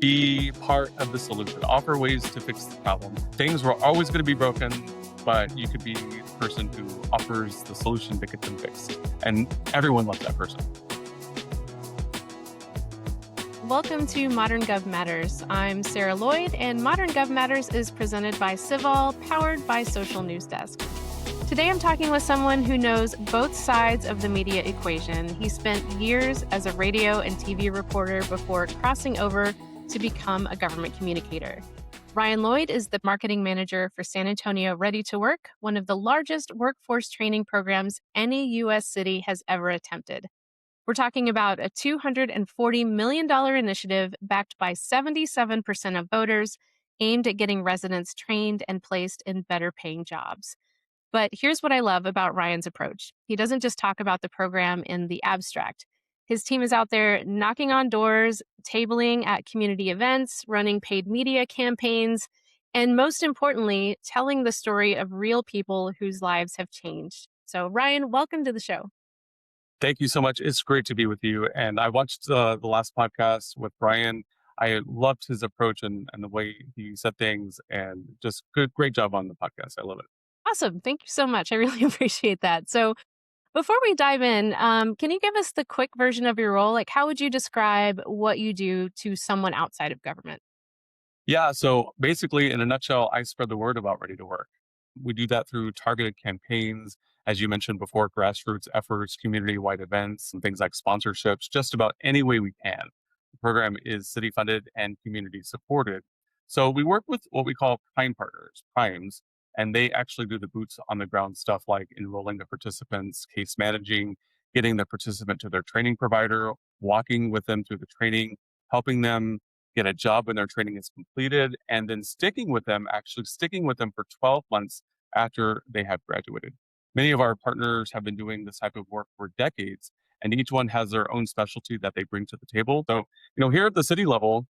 Be part of the solution. Offer ways to fix the problem. Things were always going to be broken, but you could be the person who offers the solution to get them fixed. And everyone loves that person. Welcome to Modern Gov Matters. I'm Sarah Loyd, and Modern Gov Matters is presented by Civol, powered by Social News Desk. Today I'm talking with someone who knows both sides of the media equation. He spent years as a radio and TV reporter before crossing over to become a government communicator. Ryan Loyd is the marketing manager for San Antonio Ready to Work, one of the largest workforce training programs any U.S. city has ever attempted. We're talking about a $240 million initiative backed by 77% of voters, aimed at getting residents trained and placed in better paying jobs. But here's what I love about Ryan's approach. He doesn't just talk about the program in the abstract. His team is out there knocking on doors, tabling at community events, running paid media campaigns, and most importantly, telling the story of real people whose lives have changed. So, Ryan, welcome to the show. Thank you so much. It's great to be with you. And I watched the last podcast with Brian. I loved his approach and the way he said things, and just great job on the podcast. I love it. Awesome. Thank you so much. I really appreciate that. So, before we dive in, can you give us the quick version of your role? Like, how would you describe what you do to someone outside of government? Yeah. So basically, in a nutshell, I spread the word about Ready to Work. We do that through targeted campaigns, as you mentioned before, grassroots efforts, community-wide events, and things like sponsorships, just about any way we can. The program is city funded and community supported. So we work with what we call prime partners, primes, and they actually do the boots on the ground stuff like enrolling the participants, case managing, getting the participant to their training provider, walking with them through the training, helping them get a job when their training is completed, and then sticking with them for 12 months after they have graduated. Many of our partners have been doing this type of work for decades, and each one has their own specialty that they bring to the table. So, here at the city level,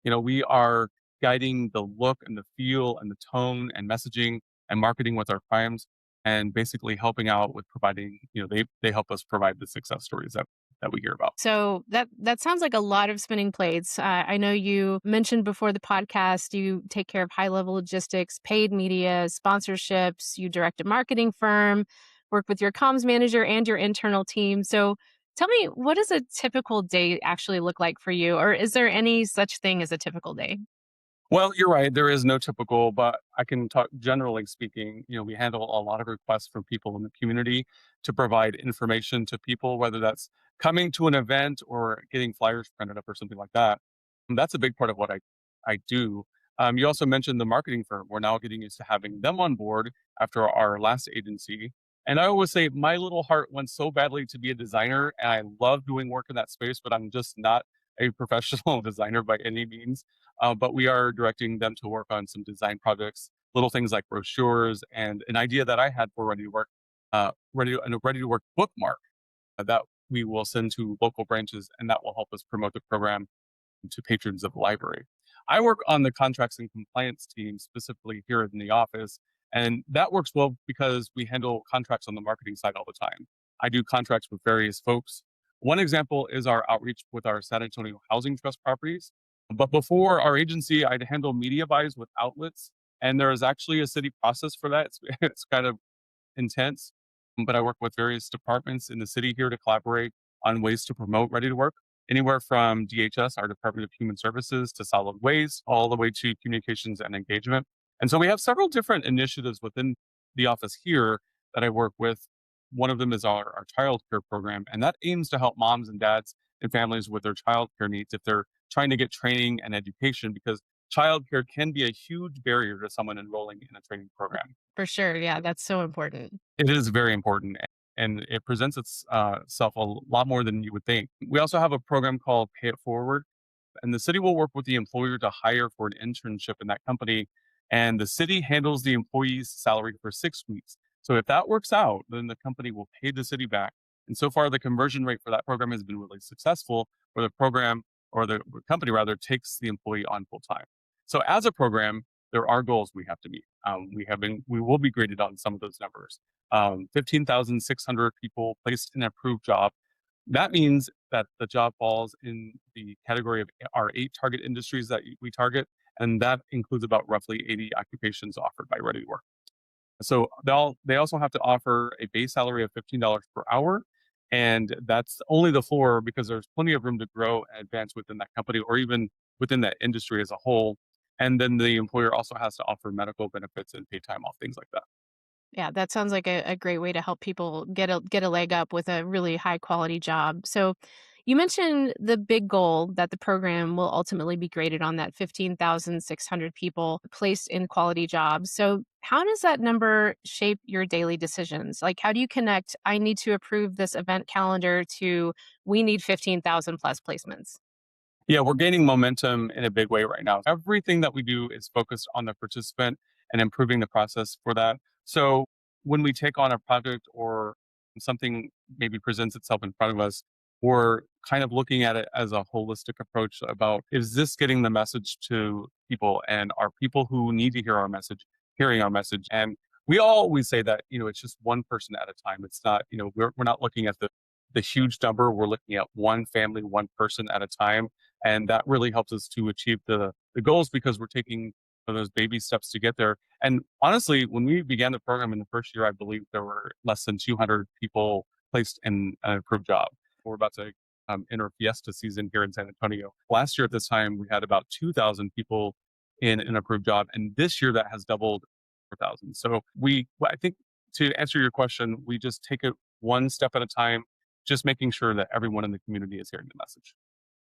we are guiding the look and the feel and the tone and messaging and marketing with our primes, and basically helping out with providing, they help us provide the success stories that we hear about. So that sounds like a lot of spinning plates. I know you mentioned before the podcast, you take care of high level logistics, paid media, sponsorships, you direct a marketing firm, work with your comms manager and your internal team. So tell me, what does a typical day actually look like for you? Or is there any such thing as a typical day? Well, you're right. There is no typical, but I can talk generally speaking. We handle a lot of requests from people in the community to provide information to people, whether that's coming to an event or getting flyers printed up or something like that. And that's a big part of what I do. You also mentioned the marketing firm. We're now getting used to having them on board after our last agency. And I always say my little heart wants so badly to be a designer, and I love doing work in that space, but I'm just not a professional designer by any means. But we are directing them to work on some design projects, little things like brochures, and an idea that I had for Ready to Work, Ready to Work bookmark that we will send to local branches, and that will help us promote the program to patrons of the library. I work on the contracts and compliance team specifically here in the office, and that works well because we handle contracts on the marketing side all the time. I do contracts with various folks. One example is our outreach with our San Antonio Housing Trust properties. But before our agency, I'd handle media buys with outlets, and there is actually a city process for that. It's kind of intense, but I work with various departments in the city here to collaborate on ways to promote Ready to Work, anywhere from DHS, our Department of Human Services, to solid waste, all the way to communications and engagement. And so we have several different initiatives within the office here that I work with. One of them is our child care program, and that aims to help moms and dads and families with their child care needs if they're trying to get training and education, because childcare can be a huge barrier to someone enrolling in a training program. For sure. Yeah, that's so important. It is very important, and it presents itself a lot more than you would think. We also have a program called Pay It Forward, and the city will work with the employer to hire for an internship in that company, and the city handles the employee's salary for 6 weeks. So if that works out, then the company will pay the city back. And so far, the conversion rate for that program has been really successful, where the program or the company rather takes the employee on full time. So as a program, there are goals we have to meet. We will be graded on some of those numbers. 15,600 people placed in an approved job. That means that the job falls in the category of our 8 target industries that we target, and that includes about roughly 80 occupations offered by Ready to Work. So they also have to offer a base salary of $15 per hour, and that's only the floor because there's plenty of room to grow and advance within that company or even within that industry as a whole. And then the employer also has to offer medical benefits and paid time off, things like that. Yeah, that sounds like a great way to help people get a leg up with a really high quality job. So you mentioned the big goal that the program will ultimately be graded on that 15,600 people placed in quality jobs. So how does that number shape your daily decisions? Like how do you connect I need to approve this event calendar to we need 15,000 plus placements? Yeah, we're gaining momentum in a big way right now. Everything that we do is focused on the participant and improving the process for that. So when we take on a project or something maybe presents itself in front of us, we're kind of looking at it as a holistic approach about is this getting the message to people and are people who need to hear our message hearing our message? And we always say that, it's just one person at a time. It's not, we're not looking at the huge number. We're looking at one family, one person at a time, and that really helps us to achieve the goals because we're taking those baby steps to get there. And honestly, when we began the program in the first year, I believe there were less than 200 people placed in an approved job. We're about to enter fiesta season here in San Antonio. Last year at this time we had about 2,000 people in an approved job, and this year that has doubled 4,000. So I think, to answer your question, we just take it one step at a time, just making sure that everyone in the community is hearing the message.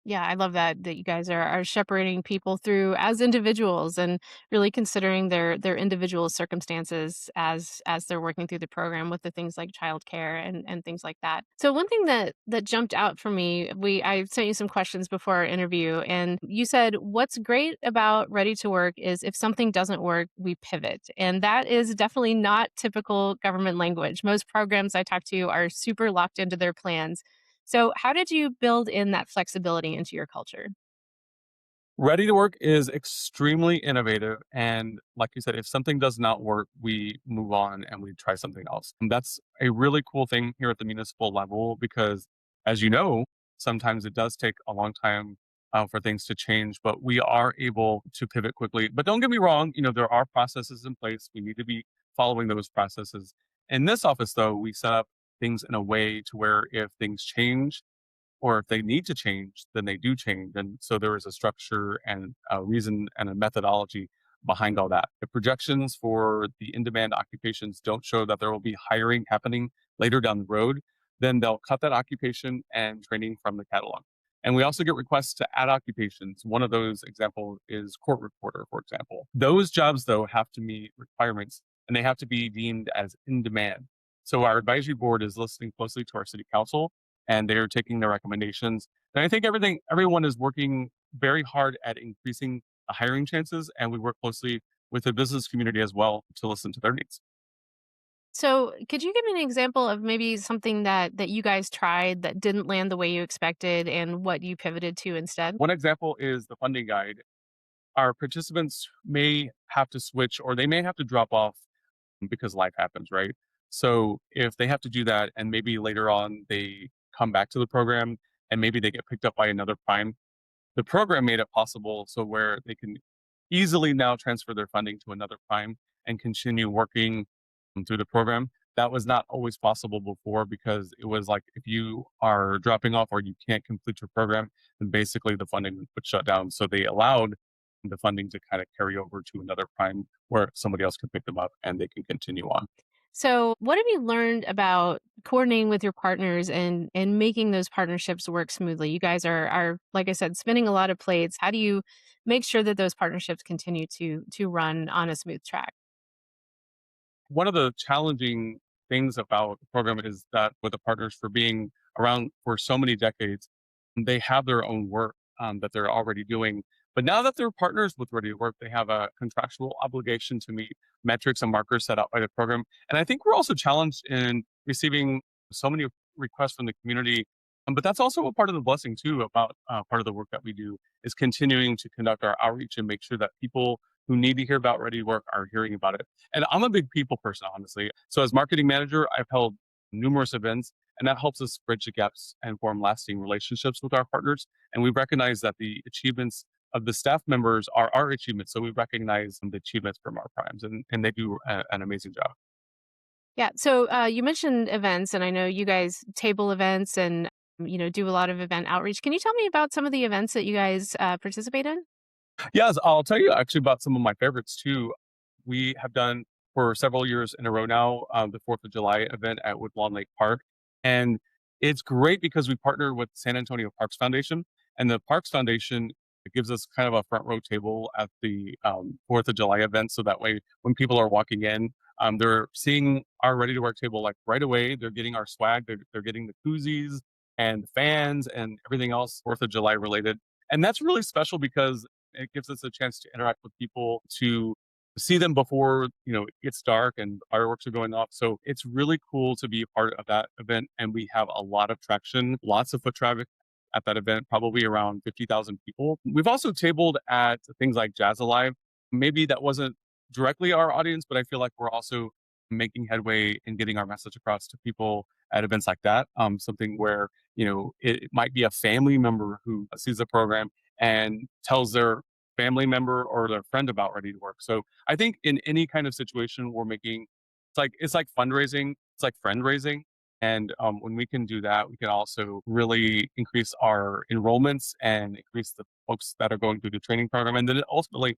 Yeah, I love that you guys are shepherding people through as individuals and really considering their individual circumstances as they're working through the program with the things like childcare and things like that. So one thing that jumped out for me, I sent you some questions before our interview, and you said what's great about Ready to Work is if something doesn't work, we pivot, and that is definitely not typical government language. Most programs I talk to are super locked into their plans. So, how did you build in that flexibility into your culture? Ready to Work is extremely innovative. And like you said, if something does not work, we move on and we try something else. And that's a really cool thing here at the municipal level because, as you know, sometimes it does take a long time for things to change, but we are able to pivot quickly. But don't get me wrong, there are processes in place. We need to be following those processes. In this office, though, we set up things in a way to where if things change, or if they need to change, then they do change. And so there is a structure and a reason and a methodology behind all that. If projections for the in demand occupations don't show that there will be hiring happening later down the road, then they'll cut that occupation and training from the catalog. And we also get requests to add occupations. One of those examples is court reporter, for example. Those jobs, though, have to meet requirements and they have to be deemed as in demand. So our advisory board is listening closely to our city council and they're taking their recommendations. And I think everyone is working very hard at increasing the hiring chances, and we work closely with the business community as well to listen to their needs. So, could you give me an example of maybe something that you guys tried that didn't land the way you expected and what you pivoted to instead? One example is the funding guide. Our participants may have to switch or they may have to drop off because life happens, right? So if they have to do that and maybe later on they come back to the program and maybe they get picked up by another prime, the program made it possible so where they can easily now transfer their funding to another prime and continue working through the program. That was not always possible before because it was like if you are dropping off or you can't complete your program, then basically the funding would shut down. So they allowed the funding to kind of carry over to another prime where somebody else can pick them up and they can continue on. So, what have you learned about coordinating with your partners and making those partnerships work smoothly? You guys are like I said, spinning a lot of plates. How do you make sure that those partnerships continue to run on a smooth track? One of the challenging things about the program is that with the partners for being around for so many decades, they have their own work that they're already doing. But now that they're partners with Ready to Work, they have a contractual obligation to meet metrics and markers set out by the program. And I think we're also challenged in receiving so many requests from the community. But that's also a part of the blessing too. About part of the work that we do is continuing to conduct our outreach and make sure that people who need to hear about Ready to Work are hearing about it. And I'm a big people person, honestly. So as marketing manager, I've held numerous events And that helps us bridge the gaps and form lasting relationships with our partners. And we recognize that the achievements of the staff members are our achievements. So we recognize the achievements from our primes, and they do an amazing job. Yeah. So you mentioned events, and I know you guys table events and do a lot of event outreach. Can you tell me about some of the events that you guys participate in? Yes, I'll tell you actually about some of my favorites too. We have done for several years in a row now the 4th of July event at Woodlawn Lake Park. And it's great because we partner with San Antonio Parks Foundation. And the Parks Foundation gives us kind of a front row table at the 4th of July event. So that way, when people are walking in, they're seeing our ready to wear table like right away. They're getting our swag, they're getting the koozies and the fans and everything else 4th of July related. And that's really special because it gives us a chance to interact with people, to see them before it gets dark and fireworks are going off. So it's really cool to be a part of that event, and we have a lot of traction, lots of foot traffic at that event, probably around 50,000 people. We've also tabled at things like Jazz Alive. Maybe that wasn't directly our audience, but I feel like we're also making headway in getting our message across to people at events like that. Something where it might be a family member who sees the program and tells their family member or their friend about Ready to Work. So I think in any kind of situation, we're making it's like fundraising, it's like friend raising. And when we can do that, we can also really increase our enrollments and increase the folks that are going through the training program, and then ultimately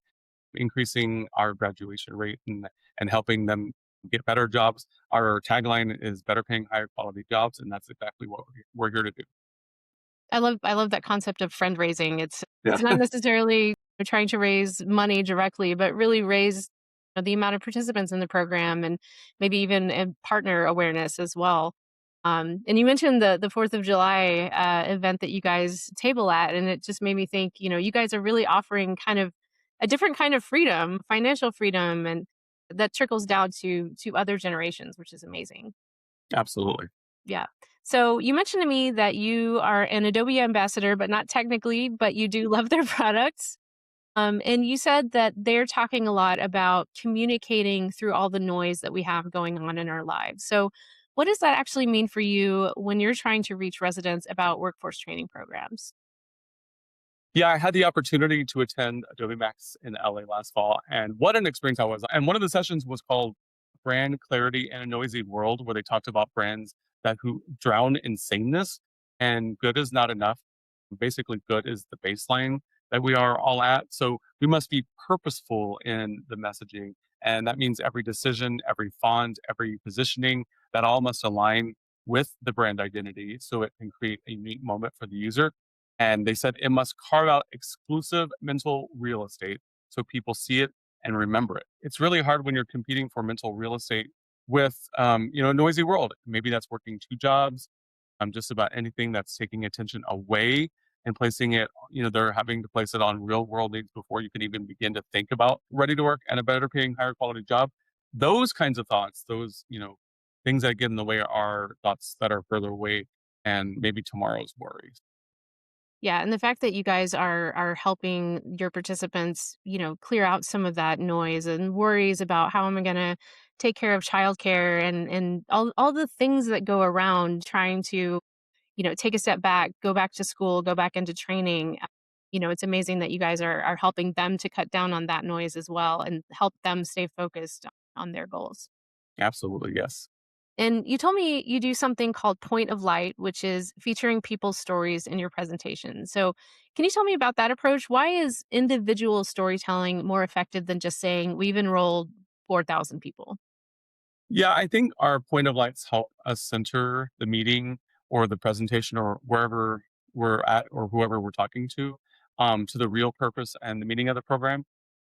increasing our graduation rate and helping them get better jobs. Our tagline is better paying, higher quality jobs, and that's exactly what we're here to do. I love that concept of friend raising. Yeah, It's not necessarily trying to raise money directly, but really raise the amount of participants in the program and maybe even partner awareness as well. And you mentioned the 4th of July event that you guys table at, and it just made me think, you guys are really offering kind of a different kind of freedom, financial freedom, and that trickles down to other generations, which is amazing. absolutely. Yeah. So you mentioned to me that you are an Adobe ambassador, but not technically, but you do love their products. And you said that they're talking a lot about communicating through all the noise that we have going on in our lives. So, what does that actually mean for you when you're trying to reach residents about workforce training programs? Yeah, I had the opportunity to attend Adobe Max in LA last fall, and what an experience that was. And one of the sessions was called Brand Clarity in a Noisy World, where they talked about brands that who drown in sameness, and good is not enough. Basically, good is the baseline that we are all at. So we must be purposeful in the messaging. And that means every decision, every font, every positioning, that all must align with the brand identity so it can create a unique moment for the user. And they said it must carve out exclusive mental real estate so people see it and remember it. It's really hard when you're competing for mental real estate with, a noisy world. Maybe that's working two jobs, just about anything that's taking attention away and placing it, they're having to place it on real world needs before you can even begin to think about Ready to Work and a better paying, higher quality job. Those kinds of thoughts, those, things that get in the way are thoughts that are further away and maybe tomorrow's worries. Yeah, and the fact that you guys are helping your participants, clear out some of that noise and worries about how am I going to take care of childcare and all the things that go around trying to take a step back, go back to school, go back into training. It's amazing that you guys are helping them to cut down on that noise as well and help them stay focused on their goals. Absolutely, yes. And you told me you do something called Point of Light, which is featuring people's stories in your presentation. So, can you tell me about that approach? Why is individual storytelling more effective than just saying we've enrolled 4,000 people? Yeah, I think our point of lights help us center the meeting or the presentation or wherever we're at or whoever we're talking to the real purpose and the meaning of the program.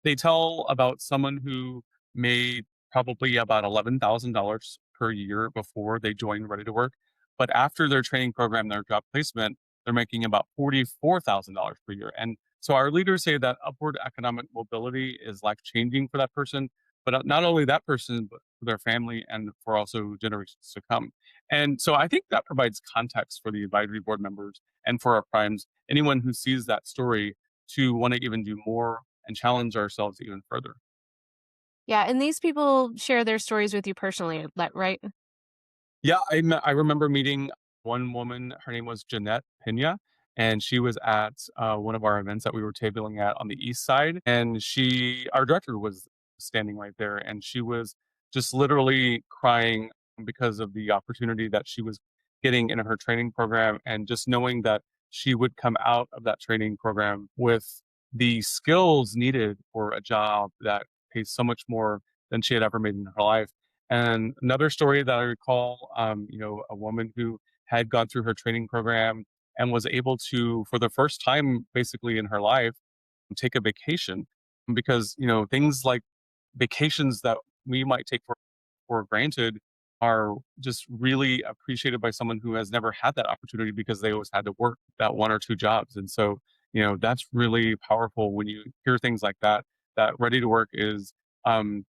They tell about someone who made probably about $11,000 per year before they joined Ready to Work. But after their training program, their job placement, they're making about $44,000 per year. And so our leaders say that upward economic mobility is life changing for that person, but not only that person, but for their family and for also generations to come. And so I think that provides context for the advisory board members and for our primes, anyone who sees that story to want to even do more and challenge ourselves even further. Yeah, and these people share their stories with you personally, right? Yeah, I remember meeting one woman, her name was Jeanette Pena, and she was at, one of our events that we were tabling at on the East Side, and our director was standing right there, and she was just literally crying because of the opportunity that she was getting in her training program, and just knowing that she would come out of that training program with the skills needed for a job that pays so much more than she had ever made in her life. And another story that I recall, a woman who had gone through her training program and was able to, for the first time basically in her life, take a vacation because, things like vacations that we might take for granted are just really appreciated by someone who has never had that opportunity because they always had to work that one or two jobs. And so, that's really powerful when you hear things like that, that Ready to Work is um,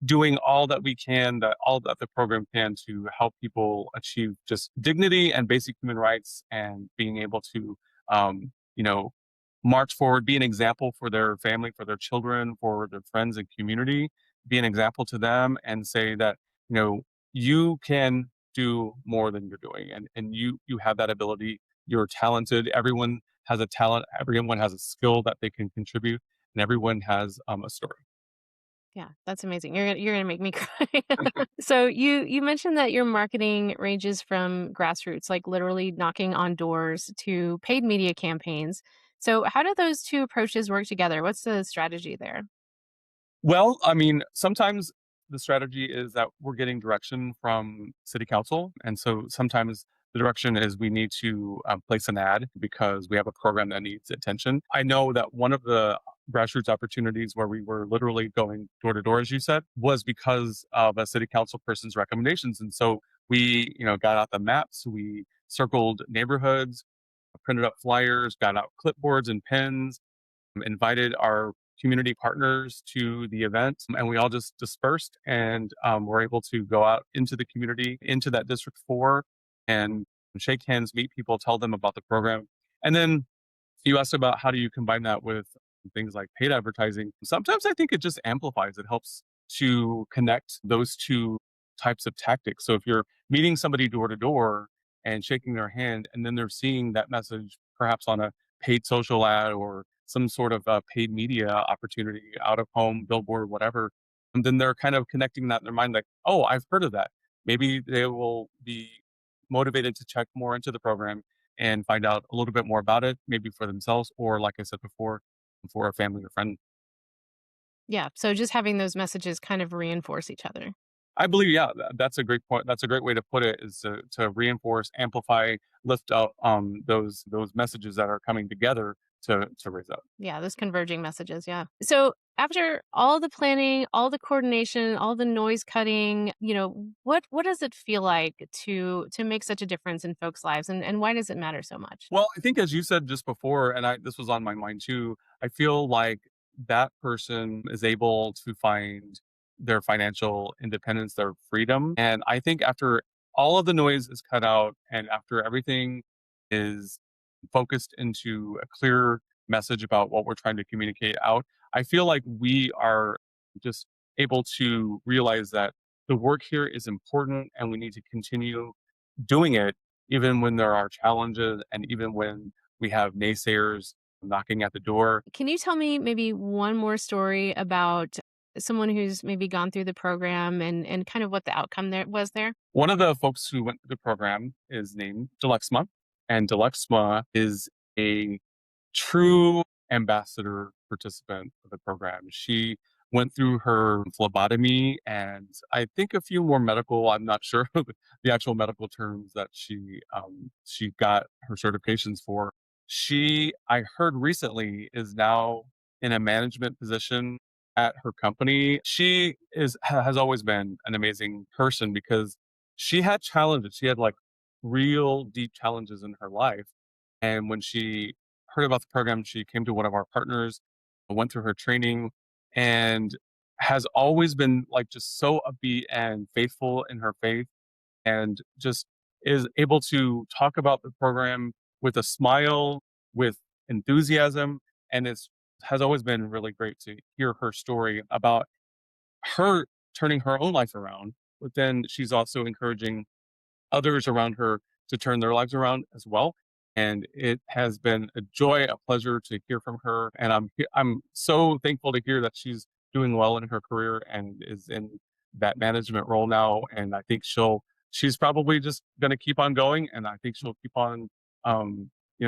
doing all that the program can to help people achieve just dignity and basic human rights and being able to, um, you know, march forward, be an example for their family, for their children, for their friends and community, be an example to them and say that, you know, you can do more than you're doing and you have that ability. You're talented. Everyone has a talent, everyone has a skill that they can contribute, and everyone has a story. Yeah, that's amazing. You're gonna make me cry. So you mentioned that your marketing ranges from grassroots, like literally knocking on doors, to paid media campaigns. So how do those two approaches work together? What's the strategy there? Well, I mean, sometimes the strategy is that we're getting direction from city council. And so sometimes the direction is we need to place an ad because we have a program that needs attention. I know that one of the grassroots opportunities where we were literally going door to door, as you said, was because of a city council person's recommendations. And so we, got out the maps, we circled neighborhoods, printed up flyers, got out clipboards and pens, invited our community partners to the event, and we all just dispersed and were able to go out into the community, into that District 4, and shake hands, meet people, tell them about the program. And then you asked about how do you combine that with things like paid advertising. Sometimes I think it just amplifies, it helps to connect those two types of tactics. So if you're meeting somebody door to door and shaking their hand, and then they're seeing that message perhaps on a paid social ad or some sort of paid media opportunity, out of home, billboard, whatever, and then they're kind of connecting that in their mind like, oh, I've heard of that. Maybe they will be motivated to check more into the program and find out a little bit more about it, maybe for themselves or, like I said before, for a family or friend. Yeah, so just having those messages kind of reinforce each other. I believe, yeah, that's a great point. That's a great way to put it. Is to reinforce, amplify, lift up those messages that are coming together to raise up. Yeah, those converging messages, yeah. So after all the planning, all the coordination, all the noise cutting, what does it feel like to make such a difference in folks' lives, and why does it matter so much? Well, I think as you said just before, and this was on my mind too. I feel like that person is able to find their financial independence, their freedom, and I think after all of the noise is cut out and after everything is focused into a clear message about what we're trying to communicate out, I feel like we are just able to realize that the work here is important and we need to continue doing it even when there are challenges and even when we have naysayers knocking at the door. Can you tell me maybe one more story about someone who's maybe gone through the program and kind of what the outcome there was there? One of the folks who went through the program is named Deluxma, and Deluxma is a true ambassador participant of the program. She went through her phlebotomy and I think a few more medical, I'm not sure the actual medical terms that she got her certifications for. She, I heard recently, is now in a management position at her company. She has always been an amazing person because she had challenges. She had like real deep challenges in her life. And when she heard about the program, she came to one of our partners, went through her training, and has always been like just so upbeat and faithful in her faith, and just is able to talk about the program with a smile, with enthusiasm. And it's has always been really great to hear her story about her turning her own life around. But then she's also encouraging others around her to turn their lives around as well. And it has been a joy, a pleasure to hear from her. And I'm so thankful to hear that she's doing well in her career and is in that management role now. And I think she's probably just going to keep on going. And I think she'll keep on,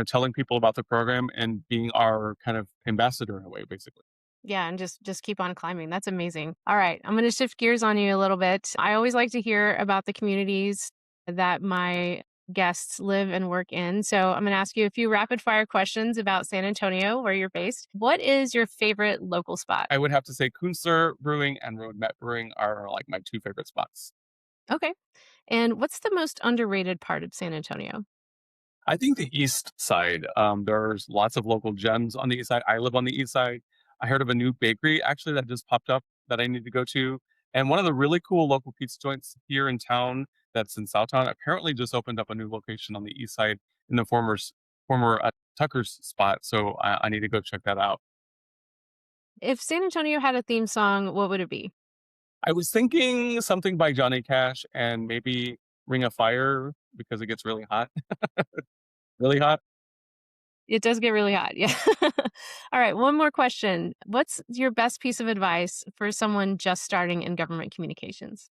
telling people about the program and being our kind of ambassador in a way, basically. Yeah, and just keep on climbing. That's amazing. All right, I'm going to shift gears on you a little bit. I always like to hear about the communities that my guests live and work in. So I'm going to ask you a few rapid fire questions about San Antonio, where you're based. What is your favorite local spot? I would have to say Kunstler Brewing and Road Met Brewing are like my two favorite spots. Okay. And what's the most underrated part of San Antonio? I think the East Side, there's lots of local gems on the East Side. I live on the East Side. I heard of a new bakery actually that just popped up that I need to go to. And one of the really cool local pizza joints here in town that's in Southtown apparently just opened up a new location on the East Side in the former Tucker's spot. So I need to go check that out. If San Antonio had a theme song, what would it be? I was thinking something by Johnny Cash and maybe Ring of Fire because it gets really hot, really hot. It does get really hot. Yeah. All right. One more question. What's your best piece of advice for someone just starting in government communications?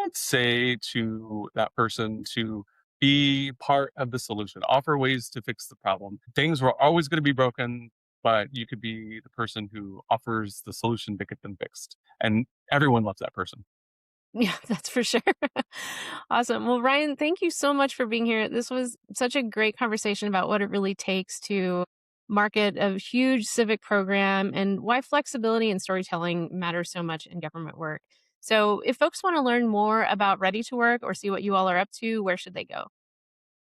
Let's say to that person to be part of the solution, offer ways to fix the problem. Things were always going to be broken, but you could be the person who offers the solution to get them fixed. And everyone loves that person. Yeah, that's for sure. Awesome. Well, Ryan, thank you so much for being here. This was such a great conversation about what it really takes to market a huge civic program and why flexibility and storytelling matter so much in government work. So, if folks want to learn more about Ready to Work or see what you all are up to, where should they go?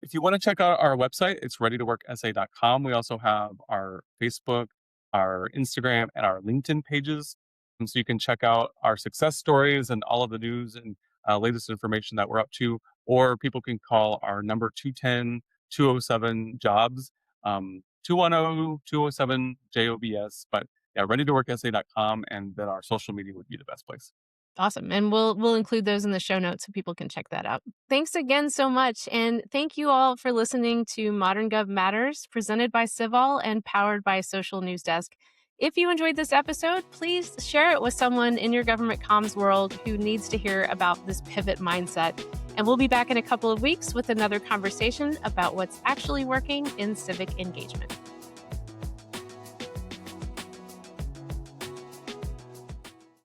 If you want to check out our website, it's readytoworksa.com. We also have our Facebook, our Instagram, and our LinkedIn pages. And so you can check out our success stories and all of the news and latest information that we're up to. Or people can call our number 210-207-JOBS, 210-207-JOBS. But yeah, readytoworksa.com, and then our social media would be the best place. Awesome. And we'll include those in the show notes so people can check that out. Thanks again so much. And thank you all for listening to Modern Gov Matters, presented by Civol and powered by Social News Desk. If you enjoyed this episode, please share it with someone in your government comms world who needs to hear about this pivot mindset. And we'll be back in a couple of weeks with another conversation about what's actually working in civic engagement.